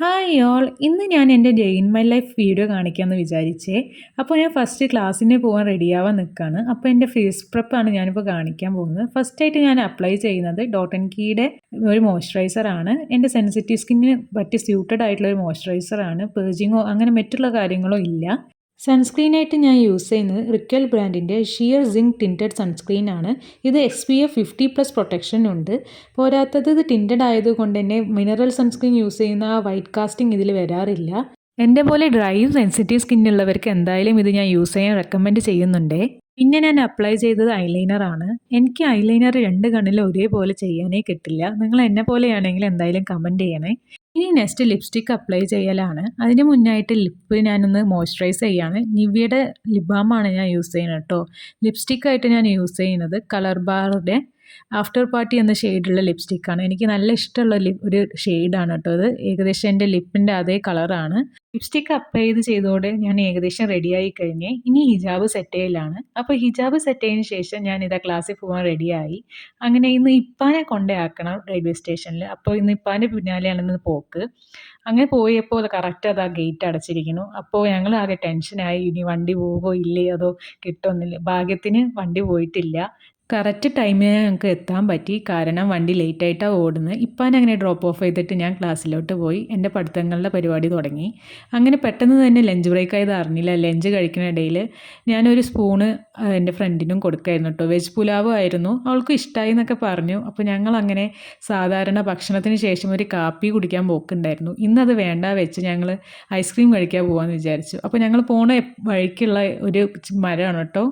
Hi all ഇന്ന് ഞാൻ എൻ്റെ day in my life video കാണിക്കാമെന്ന് വിചാരിച്ചേ. അപ്പോൾ ഞാൻ ഫസ്റ്റ് ക്ലാസ്സിന് പോകാൻ റെഡിയാവാൻ നിൽക്കുകയാണ്. അപ്പോൾ എൻ്റെ ഫേസ് പ്രെപ്പാണ് ഞാനിപ്പോൾ കാണിക്കാൻ പോകുന്നത്. ഫസ്റ്റായിട്ട് ഞാൻ അപ്ലൈ ചെയ്യുന്നത് ഡോട്ട് ആൻഡ് കീയുടെ ഒരു മോയ്സ്ചറൈസറാണ്. എൻ്റെ സെൻസിറ്റീവ് സ്കിന്നിന് പറ്റി സ്യൂട്ടഡ് ആയിട്ടുള്ള ഒരു മോയ്സ്ചറൈസറാണ്. പേർജിങ്ങോ അങ്ങനെ മറ്റുള്ള കാര്യങ്ങളോ ഇല്ല. സൺസ്ക്രീനായിട്ട് ഞാൻ യൂസ് ചെയ്യുന്നത് റിക്കൽ ബ്രാൻഡിൻ്റെ ഷിയർ സിങ്ക് ടിൻറ്റഡ് സൺസ്ക്രീനാണ്. ഇത് SPF 50+ പ്രൊട്ടക്ഷൻ ഉണ്ട്. പോരാത്തത് ഇത് ടിൻറ്റഡ് ആയതുകൊണ്ട് തന്നെ മിനറൽ സൺസ്ക്രീൻ യൂസ് ചെയ്യുന്ന ആ വൈറ്റ് കാസ്റ്റിംഗ് ഇതിൽ വരാറില്ല. എൻ്റെ പോലെ ഡ്രൈയും സെൻസിറ്റീവ് സ്കിന്നുള്ളവർക്ക് എന്തായാലും ഇത് ഞാൻ യൂസ് ചെയ്യാൻ റെക്കമെൻഡ് ചെയ്യുന്നുണ്ട്. പിന്നെ ഞാൻ അപ്ലൈ ചെയ്തത് ഐലൈനറാണ്. എനിക്ക് ഐലൈനർ രണ്ട് കണ്ണിലും ഒരേപോലെ ചെയ്യാനേ കിട്ടില്ല. നിങ്ങൾ എന്നെ പോലെയാണെങ്കിൽ എന്തായാലും കമൻറ്റ് ചെയ്യണേ. ഇനി നെക്സ്റ്റ് ലിപ്സ്റ്റിക്ക് അപ്ലൈ ചെയ്യലാണ്. അതിന് മുന്നായിട്ട് ലിപ്പ് ഞാനൊന്ന് മോയ്സ്ചറൈസ് ചെയ്യാണ്. നിവ്യയുടെ ലിപ് ബാമാണ് ഞാൻ യൂസ് ചെയ്യുന്നത് കേട്ടോ. ലിപ്സ്റ്റിക്കായിട്ട് ഞാൻ യൂസ് ചെയ്യുന്നത് കളർ ബാറിൻ്റെ ആഫ്റ്റർ പാർട്ടി എന്ന ഷെയ്ഡുള്ള ലിപ്സ്റ്റിക്കാണ്. എനിക്ക് നല്ല ഇഷ്ടമുള്ള ഒരു ഷെയ്ഡാണ് കേട്ടോ അത്. ഏകദേശം എൻ്റെ ലിപ്പിൻ്റെ അതേ കളറാണ്. ലിപ്സ്റ്റിക്ക് അപ്ലൈ ചെയ്തതോടെ ഞാൻ ഏകദേശം റെഡിയായി കഴിഞ്ഞ് ഇനി ഹിജാബ് സെറ്റ് ചെയ്യലാണ്. അപ്പോൾ ഹിജാബ് സെറ്റ് ചെയ്തതിന് ശേഷം ഞാൻ ഇതാ ക്ലാസ്സിൽ പോകാൻ റെഡിയായി. അങ്ങനെ ഇന്ന് ഇപ്പാനെ കൊണ്ടാക്കണം റെയിൽവേ സ്റ്റേഷനിൽ. അപ്പോൾ ഇന്ന് ഇപ്പാൻ്റെ പിന്നാലെയാണ് ഇന്ന് പോക്ക്. അങ്ങനെ പോയപ്പോൾ കറക്റ്റ് അതാ ഗേറ്റ് അടച്ചിരിക്കുന്നു. അപ്പോൾ ഞങ്ങൾ ആകെ ടെൻഷനായി. ഇനി വണ്ടി പോകുമോ ഇല്ലേ അതോ കിട്ടുമെന്നില്ല. ഭാഗ്യത്തിന് വണ്ടി പോയിട്ടില്ല. കറക്റ്റ് ടൈമിന് ഞങ്ങൾക്ക് എത്താൻ പറ്റി. കാരണം വണ്ടി ലേറ്റായിട്ടാണ് ഓടുന്നത്. ഇപ്പം അങ്ങനെ ഡ്രോപ്പ് ഓഫ് ചെയ്തിട്ട് ഞാൻ ക്ലാസ്സിലോട്ട് പോയി എൻ്റെ പഠിത്തങ്ങളുടെ പരിപാടി തുടങ്ങി. അങ്ങനെ പെട്ടെന്ന് തന്നെ ലഞ്ച് ബ്രേക്ക് ആയത് അറിഞ്ഞില്ല. ലഞ്ച് കഴിക്കുന്ന ഇടയിൽ ഞാനൊരു സ്പൂണ് എൻ്റെ ഫ്രണ്ടിനും കൊടുക്കായിരുന്നു കേട്ടോ. വെജ് പുലാവ് ആയിരുന്നു. അവൾക്ക് ഇഷ്ടമായി എന്നൊക്കെ പറഞ്ഞു. അപ്പോൾ ഞങ്ങളങ്ങനെ സാധാരണ ഭക്ഷണത്തിന് ശേഷം ഒരു കാപ്പി കുടിക്കാൻ പോക്കുണ്ടായിരുന്നു. ഇന്നത് വേണ്ട വെച്ച് ഞങ്ങൾ ഐസ്ക്രീം കഴിക്കാൻ പോകാമെന്ന് വിചാരിച്ചു. അപ്പോൾ ഞങ്ങൾ പോണ വഴിക്കുള്ള ഒരു മരമാണ് കേട്ടോ.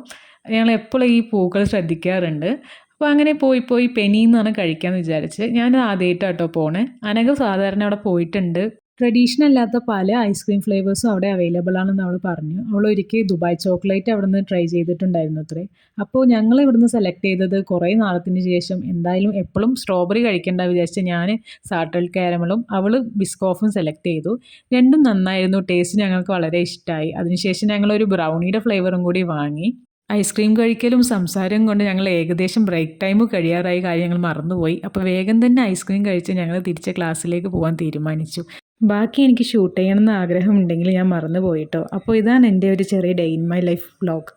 ഞങ്ങൾ എപ്പോഴും ഈ പൂക്കൾ ശ്രദ്ധിക്കാറുണ്ട്. അപ്പോൾ അങ്ങനെ പോയി പെനിന്നാണ് കഴിക്കാമെന്ന് വിചാരിച്ച്. ഞാൻ ആദ്യമായിട്ടാണ് കേട്ടോ പോണേ. അനഘ സാധാരണ അവിടെ പോയിട്ടുണ്ട്. ട്രഡീഷണൽ അല്ലാത്ത പല ഐസ്ക്രീം ഫ്ലേവേഴ്സും അവിടെ അവൈലബിൾ ആണെന്ന് അവൾ പറഞ്ഞു. അവൾ ഒരിക്കൽ ദുബായ് ചോക്ലേറ്റ് അവിടെ നിന്ന് ട്രൈ ചെയ്തിട്ടുണ്ടായിരുന്നു അത്രേ. അപ്പോൾ ഞങ്ങൾ ഇവിടുന്ന് സെലക്ട് ചെയ്തത് കുറേ നാളത്തിന് ശേഷം എന്തായാലും എപ്പോഴും സ്ട്രോബെറി കഴിക്കേണ്ട വിചാരിച്ച് ഞാൻ സാട്ടൽ കാരമലും അവൾ ബിസ്കോഫും സെലക്ട് ചെയ്തു. രണ്ടും നന്നായിരുന്നു. ടേസ്റ്റ് ഞങ്ങൾക്ക് വളരെ ഇഷ്ടമായി. അതിനുശേഷം ഞങ്ങളൊരു ബ്രൗണിയുടെ ഫ്ലേവറും കൂടി വാങ്ങി. ഐസ്ക്രീം കഴിക്കലും സംസാരവും കൊണ്ട് ഞങ്ങൾ ഏകദേശം ബ്രേക്ക് ടൈം കഴിയാറായി. കാര്യങ്ങൾ മറന്നുപോയി. അപ്പോൾ വേഗം തന്നെ ഐസ്ക്രീം കഴിച്ച് ഞങ്ങൾ തിരിച്ച് ക്ലാസ്സിലേക്ക് പോകാൻ തീരുമാനിച്ചു. ബാക്കി എനിക്ക് ഷൂട്ട് ചെയ്യണമെന്ന് ആഗ്രഹമുണ്ടെങ്കിൽ ഞാൻ മറന്നു പോയിട്ടോ. അപ്പോൾ ഇതാണ് എൻ്റെ ഒരു ചെറിയ day in my life vlog.